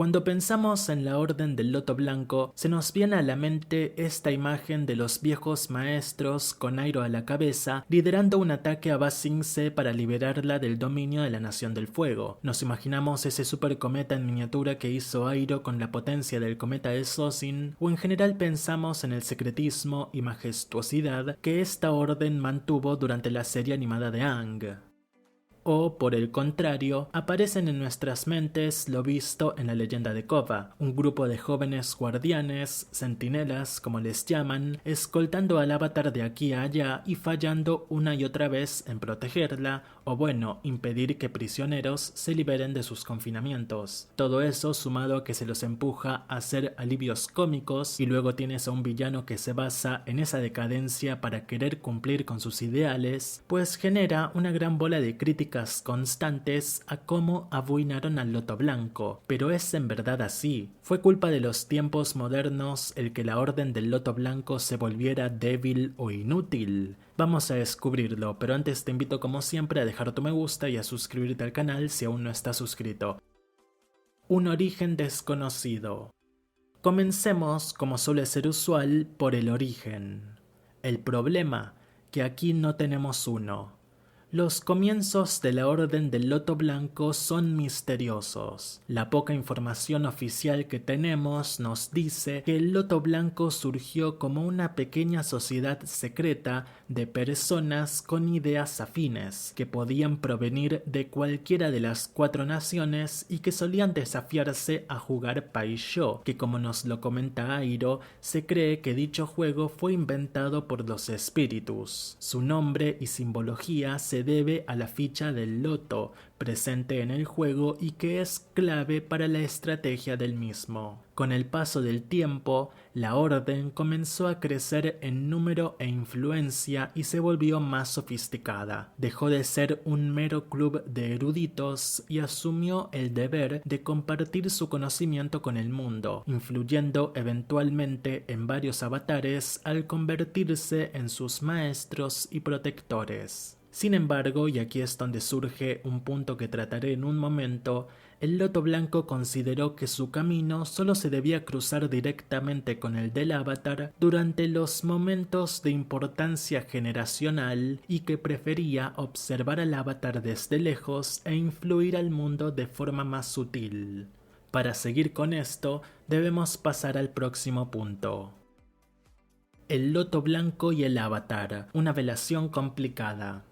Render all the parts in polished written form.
Cuando pensamos en la Orden del Loto Blanco, se nos viene a la mente esta imagen de los viejos maestros con Airo a la cabeza, liderando un ataque a Ba Sing Se para liberarla del dominio de la Nación del Fuego. Nos imaginamos ese supercometa en miniatura que hizo Airo con la potencia del cometa de Sozin, o en general pensamos en el secretismo y majestuosidad que esta orden mantuvo durante la serie animada de Aang. O, por el contrario, aparecen en nuestras mentes lo visto en la leyenda de Korra, un grupo de jóvenes guardianes, centinelas como les llaman, escoltando al avatar de aquí a allá y fallando una y otra vez en protegerla, o bueno, impedir que prisioneros se liberen de sus confinamientos. Todo eso sumado a que se los empuja a hacer alivios cómicos, y luego tienes a un villano que se basa en esa decadencia para querer cumplir con sus ideales, pues genera una gran bola de críticas constantes a cómo arruinaron al Loto Blanco. Pero es en verdad así. ¿Fue culpa de los tiempos modernos el que la Orden del Loto Blanco se volviera débil o inútil? Vamos a descubrirlo, pero antes te invito como siempre a dejar tu me gusta y a suscribirte al canal si aún no estás suscrito. Un origen desconocido. Comencemos, como suele ser usual, por el origen. El problema, que aquí no tenemos uno. Los comienzos de la Orden del Loto Blanco son misteriosos. La poca información oficial que tenemos nos dice que el Loto Blanco surgió como una pequeña sociedad secreta de personas con ideas afines, que podían provenir de cualquiera de las 4 naciones y que solían desafiarse a jugar Paisho, que como nos lo comenta Airo, se cree que dicho juego fue inventado por los espíritus. Su nombre y simbología se debe a la ficha del loto presente en el juego y que es clave para la estrategia del mismo. Con el paso del tiempo, la orden comenzó a crecer en número e influencia y se volvió más sofisticada. Dejó de ser un mero club de eruditos y asumió el deber de compartir su conocimiento con el mundo, influyendo eventualmente en varios avatares al convertirse en sus maestros y protectores. Sin embargo, y aquí es donde surge un punto que trataré en un momento, el Loto Blanco consideró que su camino solo se debía cruzar directamente con el del avatar durante los momentos de importancia generacional y que prefería observar al avatar desde lejos e influir al mundo de forma más sutil. Para seguir con esto, debemos pasar al próximo punto. El Loto Blanco y el avatar, una velación complicada.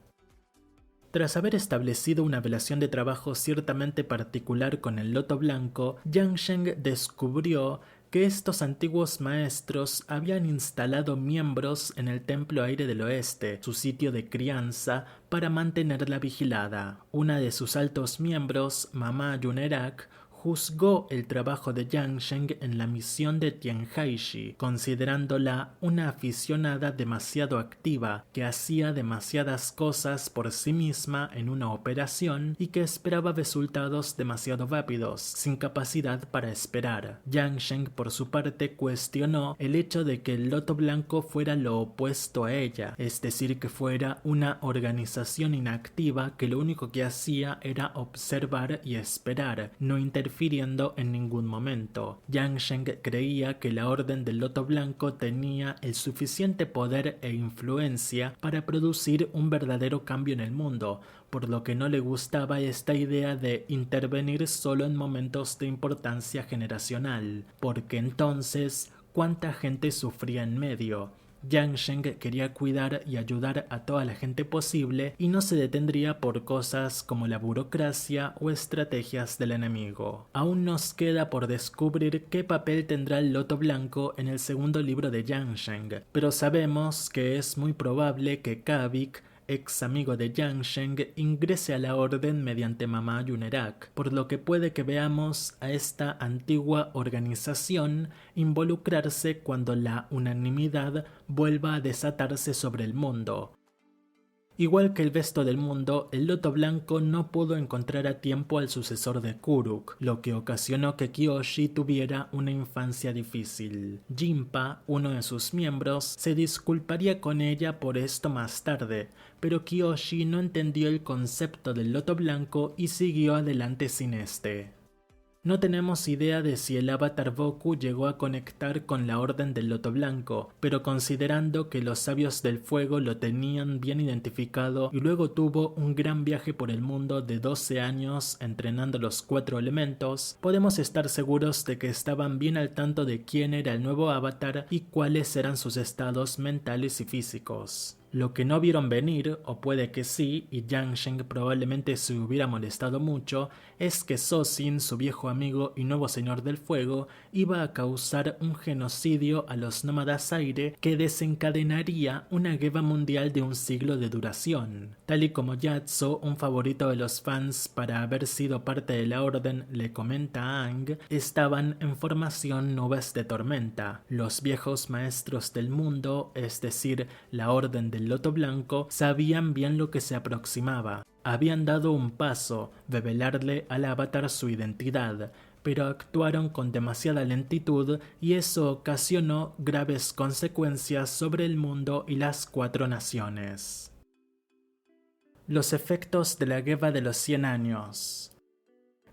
Tras haber establecido una relación de trabajo ciertamente particular con el Loto Blanco, Yang Sheng descubrió que estos antiguos maestros habían instalado miembros en el Templo Aire del Oeste, su sitio de crianza, para mantenerla vigilada. Una de sus altos miembros, Mama Yunerak, juzgó el trabajo de Yang Sheng en la misión de Tianhaishi, considerándola una aficionada demasiado activa, que hacía demasiadas cosas por sí misma en una operación y que esperaba resultados demasiado rápidos, sin capacidad para esperar. Yang Sheng, por su parte, cuestionó el hecho de que el Loto Blanco fuera lo opuesto a ella, es decir, que fuera una organización inactiva que lo único que hacía era observar y esperar, no interfiriendo en ningún momento. Yang Sheng creía que la Orden del Loto Blanco tenía el suficiente poder e influencia para producir un verdadero cambio en el mundo, por lo que no le gustaba esta idea de intervenir solo en momentos de importancia generacional, porque entonces, ¿cuánta gente sufría en medio? Yang Sheng quería cuidar y ayudar a toda la gente posible y no se detendría por cosas como la burocracia o estrategias del enemigo. Aún nos queda por descubrir qué papel tendrá el Loto Blanco en el segundo libro de Yang Sheng, pero sabemos que es muy probable que Kavik, ex amigo de Yang Sheng, ingrese a la orden mediante Mama Yunerak, por lo que puede que veamos a esta antigua organización involucrarse cuando la unanimidad vuelva a desatarse sobre el mundo. Igual que el resto del mundo, el Loto Blanco no pudo encontrar a tiempo al sucesor de Kuruk, lo que ocasionó que Kyoshi tuviera una infancia difícil. Jinpa, uno de sus miembros, se disculparía con ella por esto más tarde, pero Kyoshi no entendió el concepto del Loto Blanco y siguió adelante sin este. No tenemos idea de si el avatar Boku llegó a conectar con la Orden del Loto Blanco, pero considerando que los sabios del fuego lo tenían bien identificado y luego tuvo un gran viaje por el mundo de 12 años entrenando los 4 elementos, podemos estar seguros de que estaban bien al tanto de quién era el nuevo avatar y cuáles eran sus estados mentales y físicos. Lo que no vieron venir, o puede que sí, y Yang Sheng probablemente se hubiera molestado mucho, es que Sozin, su viejo amigo y nuevo señor del fuego, iba a causar un genocidio a los nómadas aire que desencadenaría una guerra mundial de un siglo de duración. Tal y como Yatso, un favorito de los fans para haber sido parte de la orden, le comenta a Aang, estaban en formación nubes de tormenta. Los viejos maestros del mundo, es decir, la orden del Loto Blanco, sabían bien lo que se aproximaba. Habían dado un paso, revelarle al avatar su identidad, pero actuaron con demasiada lentitud y eso ocasionó graves consecuencias sobre el mundo y las 4 naciones. Los efectos de la Guerra de los 100 años.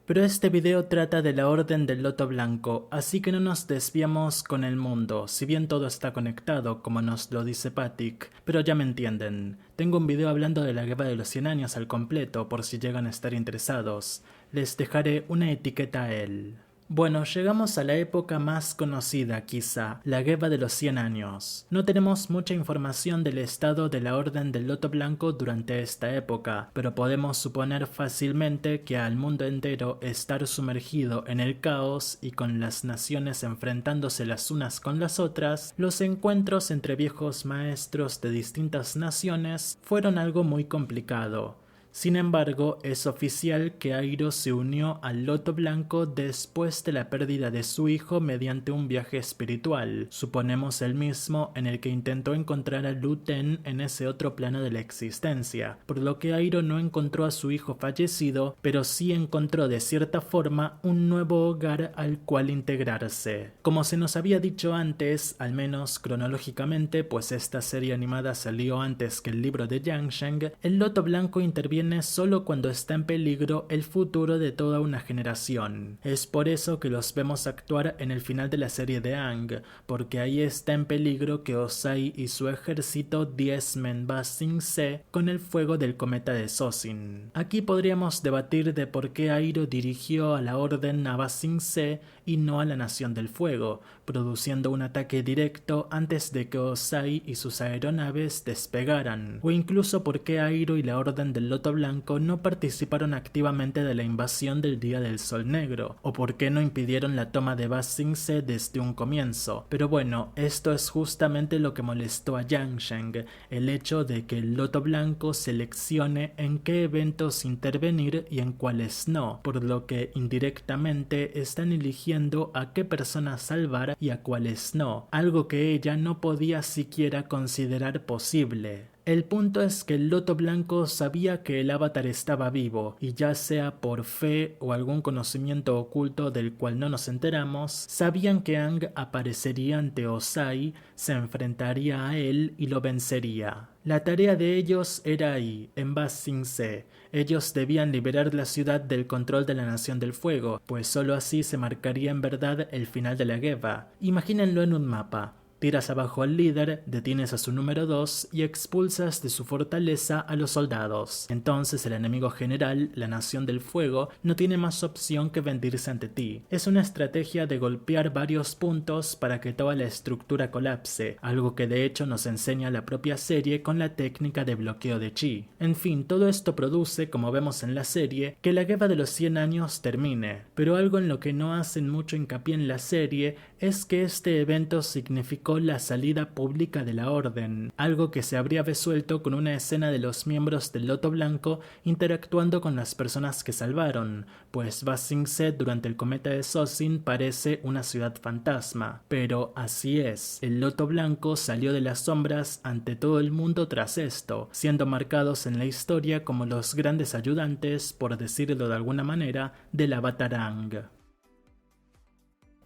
Pero este video trata de la Orden del Loto Blanco, así que no nos desviamos con el mundo, si bien todo está conectado, como nos lo dice Patik, pero ya me entienden. Tengo un video hablando de la Guerra de los 100 años al completo, por si llegan a estar interesados. Les dejaré una etiqueta a él. Bueno, llegamos a la época más conocida quizá, la Guerra de los 100 años. No tenemos mucha información del estado de la Orden del Loto Blanco durante esta época, pero podemos suponer fácilmente que al mundo entero estar sumergido en el caos y con las naciones enfrentándose las unas con las otras, los encuentros entre viejos maestros de distintas naciones fueron algo muy complicado. Sin embargo, es oficial que Airo se unió al Loto Blanco después de la pérdida de su hijo mediante un viaje espiritual, suponemos el mismo en el que intentó encontrar a Lu Ten en ese otro plano de la existencia, por lo que Airo no encontró a su hijo fallecido, pero sí encontró de cierta forma un nuevo hogar al cual integrarse. Como se nos había dicho antes, al menos cronológicamente, pues esta serie animada salió antes que el libro de Yang Sheng, el Loto Blanco interviene solo cuando está en peligro el futuro de toda una generación. Es por eso que los vemos actuar en el final de la serie de Aang, porque ahí está en peligro que Ozai y su ejército diezmen Ba Sing Se con el fuego del cometa de Sozin. Aquí podríamos debatir de por qué Airo dirigió a la orden a Ba Sing Se y no a la Nación del Fuego, produciendo un ataque directo antes de que Ozai y sus aeronaves despegaran, o incluso por qué Airo y la Orden del Loto Blanco no participaron activamente de la invasión del Día del Sol Negro, o por qué no impidieron la toma de Ba Sing Se desde un comienzo. Pero bueno, esto es justamente lo que molestó a Yang Sheng, el hecho de que el Loto Blanco seleccione en qué eventos intervenir y en cuáles no, por lo que indirectamente están eligiendo a qué personas salvar y a cuáles no, algo que ella no podía siquiera considerar posible. El punto es que el Loto Blanco sabía que el avatar estaba vivo, y ya sea por fe o algún conocimiento oculto del cual no nos enteramos, sabían que Aang aparecería ante Ozai, se enfrentaría a él y lo vencería. La tarea de ellos era ahí, en Ba Sing Se. Ellos debían liberar la ciudad del control de la Nación del Fuego, pues solo así se marcaría en verdad el final de la guerra. Imagínenlo en un mapa. Tiras abajo al líder, detienes a su número 2 y expulsas de su fortaleza a los soldados. Entonces el enemigo general, la Nación del Fuego, no tiene más opción que rendirse ante ti. Es una estrategia de golpear varios puntos para que toda la estructura colapse, algo que de hecho nos enseña la propia serie con la técnica de bloqueo de chi. En fin, todo esto produce, como vemos en la serie, que la guerra de los 100 años termine, pero algo en lo que no hacen mucho hincapié en la serie es que este evento significó la salida pública de la orden, algo que se habría resuelto con una escena de los miembros del Loto Blanco interactuando con las personas que salvaron, pues Ba Sing Se durante el cometa de Sozin parece una ciudad fantasma. Pero así es, el Loto Blanco salió de las sombras ante todo el mundo tras esto, siendo marcados en la historia como los grandes ayudantes, por decirlo de alguna manera, del avatar Aang.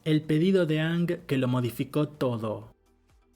El pedido de Aang que lo modificó todo.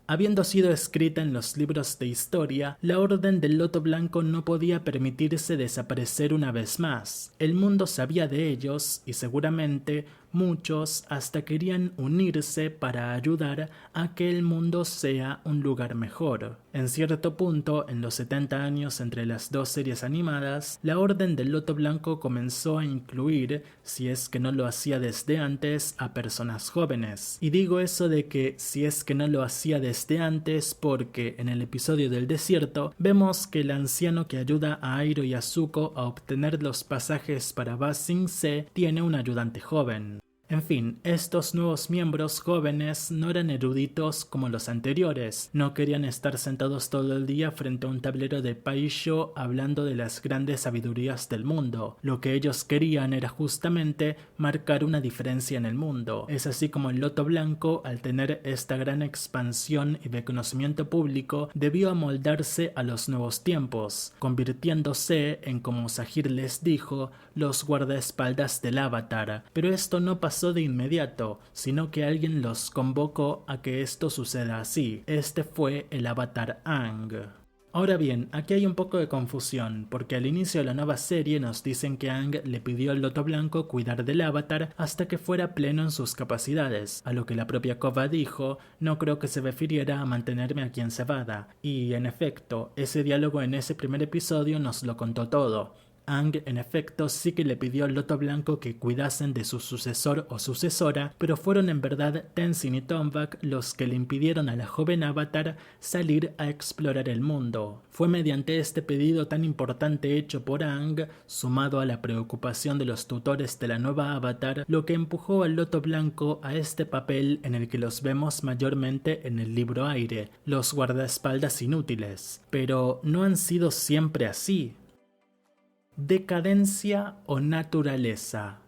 Habiendo sido escrita en los libros de historia, la Orden del Loto Blanco no podía permitirse desaparecer una vez más. El mundo sabía de ellos y seguramente muchos hasta querían unirse para ayudar a que el mundo sea un lugar mejor. En cierto punto, en los 70 años entre las dos series animadas, la Orden del Loto Blanco comenzó a incluir, si es que no lo hacía desde antes, a personas jóvenes. Y digo eso de que si es que no lo hacía desde antes porque en el episodio del desierto vemos que el anciano que ayuda a Airo y a Zuko a obtener los pasajes para Ba Sing Se tiene un ayudante joven. En fin, estos nuevos miembros jóvenes no eran eruditos como los anteriores, no querían estar sentados todo el día frente a un tablero de paisho hablando de las grandes sabidurías del mundo. Lo que ellos querían era justamente marcar una diferencia en el mundo. Es así como el Loto Blanco, al tener esta gran expansión y reconocimiento público, debió amoldarse a los nuevos tiempos, convirtiéndose en, como Sahir les dijo, los guardaespaldas del Avatar. Pero esto no pasó de inmediato, sino que alguien los convocó a que esto suceda así. Este fue el Avatar Aang. Ahora bien, aquí hay un poco de confusión, porque al inicio de la nueva serie nos dicen que Aang le pidió al Loto Blanco cuidar del Avatar hasta que fuera pleno en sus capacidades, a lo que la propia Kova dijo, no creo que se refiriera a mantenerme aquí en Cebada, y en efecto, ese diálogo en ese primer episodio nos lo contó todo. Aang en efecto sí que le pidió al Loto Blanco que cuidasen de su sucesor o sucesora, pero fueron en verdad Tenzin y Tombak los que le impidieron a la joven Avatar salir a explorar el mundo. Fue mediante este pedido tan importante hecho por Aang, sumado a la preocupación de los tutores de la nueva Avatar, lo que empujó al Loto Blanco a este papel en el que los vemos mayormente en el libro Aire, los guardaespaldas inútiles. Pero no han sido siempre así. Decadencia o naturaleza.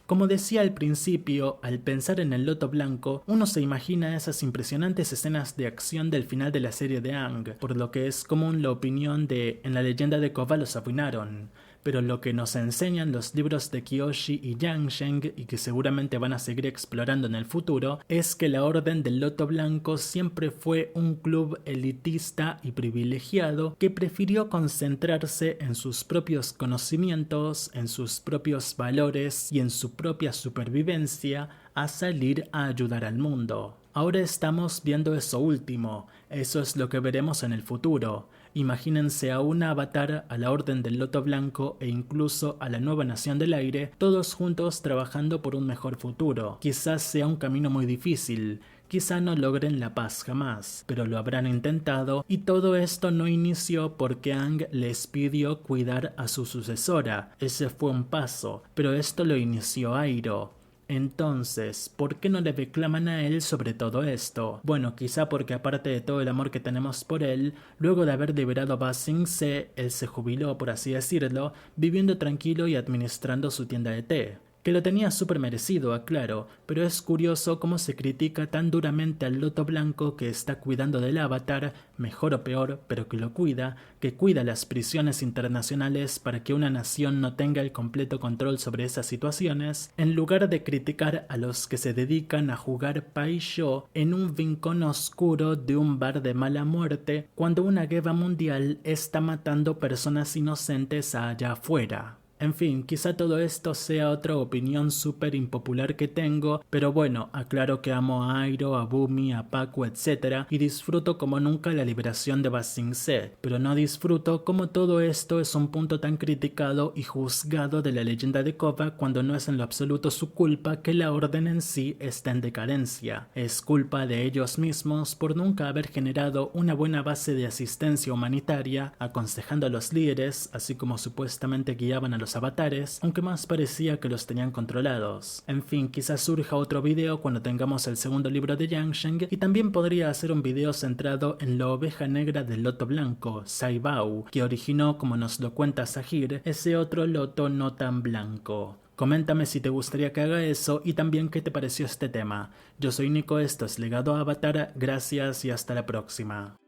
Como decía al principio, al pensar en el Loto Blanco, uno se imagina esas impresionantes escenas de acción del final de la serie de Aang, por lo que es común la opinión de en la leyenda de Korra los arruinaron. Pero lo que nos enseñan los libros de Kyoshi y Yang Sheng, y que seguramente van a seguir explorando en el futuro, es que la Orden del Loto Blanco siempre fue un club elitista y privilegiado que prefirió concentrarse en sus propios conocimientos, en sus propios valores y en su propia supervivencia a salir a ayudar al mundo. Ahora estamos viendo eso último, eso es lo que veremos en el futuro. Imagínense a un Avatar, a la Orden del Loto Blanco e incluso a la nueva Nación del Aire, todos juntos trabajando por un mejor futuro. Quizás sea un camino muy difícil, quizá no logren la paz jamás, pero lo habrán intentado y todo esto no inició porque Aang les pidió cuidar a su sucesora. Ese fue un paso, pero esto lo inició Airo. Entonces, ¿por qué no le reclaman a él sobre todo esto? Bueno, quizá porque aparte de todo el amor que tenemos por él, luego de haber liberado a Ba Sing Se, él se jubiló, por así decirlo, viviendo tranquilo y administrando su tienda de té. Que lo tenía súper merecido, aclaro, pero es curioso cómo se critica tan duramente al Loto Blanco que está cuidando del Avatar, mejor o peor, pero que lo cuida, que cuida las prisiones internacionales para que una nación no tenga el completo control sobre esas situaciones, en lugar de criticar a los que se dedican a jugar paisho en un rincón oscuro de un bar de mala muerte cuando una guerra mundial está matando personas inocentes allá afuera. En fin, quizá todo esto sea otra opinión súper impopular que tengo, pero bueno, aclaro que amo a Airo, a Bumi, a Pakku, etc. y disfruto como nunca la liberación de Ba Sing Se, pero no disfruto como todo esto es un punto tan criticado y juzgado de la leyenda de Korra cuando no es en lo absoluto su culpa que la orden en sí está en decadencia. Es culpa de ellos mismos por nunca haber generado una buena base de asistencia humanitaria, aconsejando a los líderes, así como supuestamente guiaban a los avatares, aunque más parecía que los tenían controlados. En fin, quizás surja otro video cuando tengamos el segundo libro de Yang Sheng, y también podría hacer un video centrado en la oveja negra del Loto Blanco, Saibao, que originó, como nos lo cuenta Sahir, ese otro loto no tan blanco. Coméntame si te gustaría que haga eso y también qué te pareció este tema. Yo soy Nico, esto es Legado Avatar, gracias y hasta la próxima.